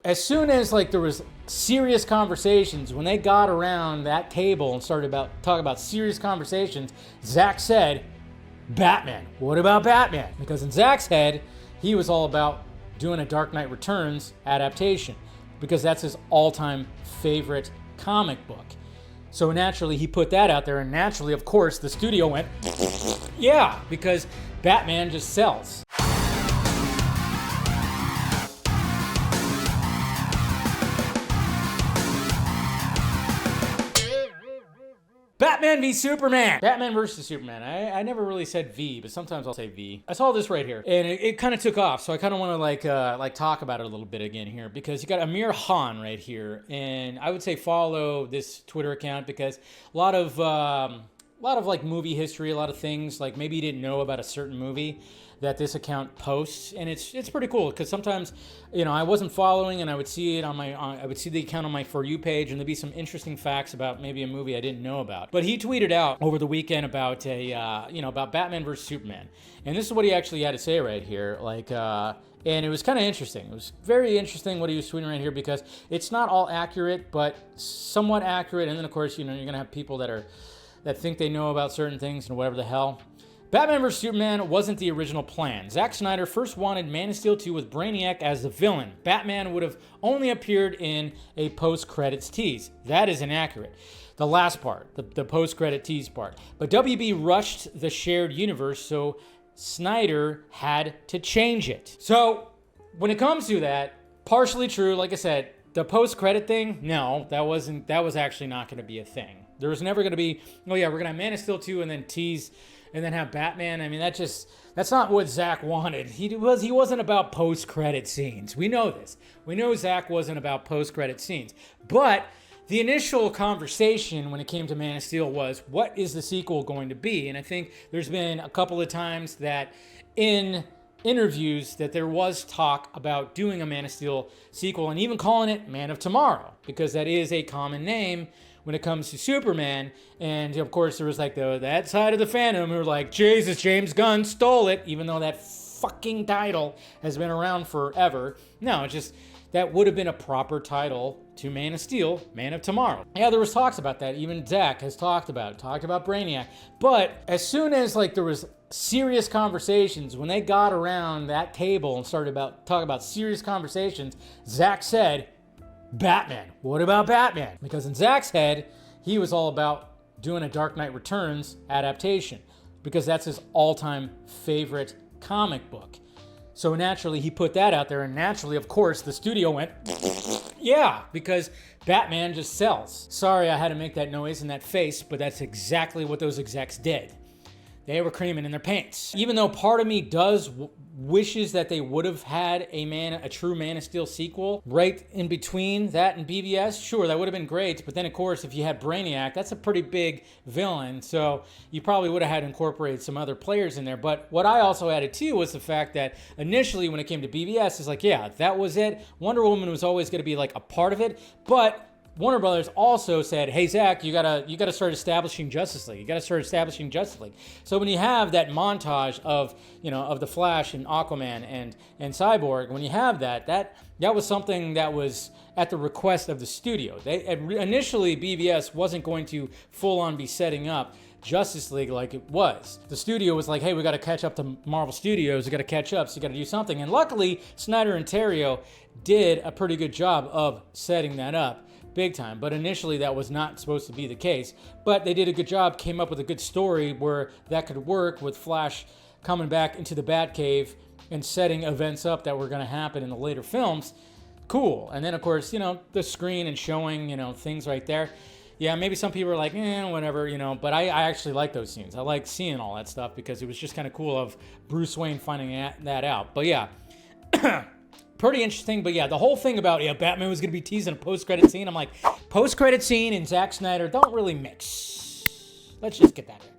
as soon as like there was serious conversations, when they got around that table and started talking about serious conversations, Zack said, Batman. What about Batman? Because in Zack's head, he was all about doing a Dark Knight Returns adaptation because that's his all-time favorite comic book. So naturally, he put that out there, and naturally, of course, the studio went, yeah, because Batman just sells. Batman v Superman. Batman versus Superman. I never really said V, but sometimes I'll say V. I saw this right here, and it kind of took off, so I kind of want to like talk about it a little bit again here, because you got Amir Khan right here, and I would say follow this Twitter account because a lot of like movie history, a lot of things like maybe you didn't know about a certain movie that this account posts, and it's pretty cool because sometimes, you know, I wasn't following and I would see it I would see the account on my For You page, and there'd be some interesting facts about maybe a movie I didn't know about. But he tweeted out over the weekend about about Batman versus Superman, and this is what he actually had to say right here, and it was kind of interesting. It was very interesting what he was tweeting right here because it's not all accurate, but somewhat accurate. And then of course, you know, you're gonna have people that think they know about certain things and whatever the hell. Batman vs. Superman wasn't the original plan. Zack Snyder first wanted Man of Steel 2 with Brainiac as the villain. Batman would have only appeared in a post-credits tease. That is inaccurate. The last part, the post-credit tease part. But WB rushed the shared universe, so Snyder had to change it. So when it comes to that, partially true, like I said, the post-credit thing, no, that was actually not going to be a thing. There was never going to be, oh yeah, we're going to have Man of Steel 2 and then tease and then have Batman. I mean, that's not what Zack wanted. He wasn't about post-credit scenes. We know this. We know Zack wasn't about post-credit scenes. But the initial conversation when it came to Man of Steel was, what is the sequel going to be? And I think there's been a couple of times that in interviews that there was talk about doing a Man of Steel sequel and even calling it Man of Tomorrow, because that is a common name when it comes to Superman. And of course there was like that side of the fandom who were like, Jesus, James Gunn stole it, even though that fucking title has been around forever. No, it's just that would have been a proper title to Man of Steel, Man of Tomorrow. Yeah, there was talks about that. Even Zack has talked about Brainiac. But as soon as like there was serious conversations, when they got around that table and started talking about serious conversations, Zack said, Batman. What about Batman? Because in Zack's head, he was all about doing a Dark Knight Returns adaptation because that's his all-time favorite comic book. So naturally, he put that out there, and naturally, of course, the studio went, yeah, because Batman just sells. Sorry I had to make that noise and that face, but that's exactly what those execs did. They were creaming in their pants. Even though part of me wishes that they would have had a true Man of Steel sequel right in between that and BVS, sure, that would have been great. But then, of course, if you had Brainiac, that's a pretty big villain. So you probably would have had to incorporate some other players in there. But what I also added too was the fact that initially when it came to BVS, it's like, yeah, that was it. Wonder Woman was always going to be like a part of it. But Warner Brothers also said, hey, Zack, you gotta start establishing Justice League. You gotta start establishing Justice League. So when you have that montage of the Flash and Aquaman and Cyborg, when you have that was something that was at the request of the studio. Initially, BVS wasn't going to full on be setting up Justice League like it was. The studio was like, hey, we got to catch up to Marvel Studios. We got to catch up, so you got to do something. And luckily, Snyder and Terrio did a pretty good job of setting that up. Big time. But initially that was not supposed to be the case. But they did a good job, came up with a good story where that could work with Flash coming back into the Batcave and setting events up that were going to happen in the later films. Cool. And then of course, the screen and showing, things right there. Yeah, maybe some people are like, whatever, but I actually like those scenes. I like seeing all that stuff because it was just kind of cool of Bruce Wayne finding that out. But yeah. Pretty interesting, but yeah, the whole thing about Batman was going to be teasing a post-credit scene, I'm like, post-credit scene and Zack Snyder don't really mix. Let's just get that in.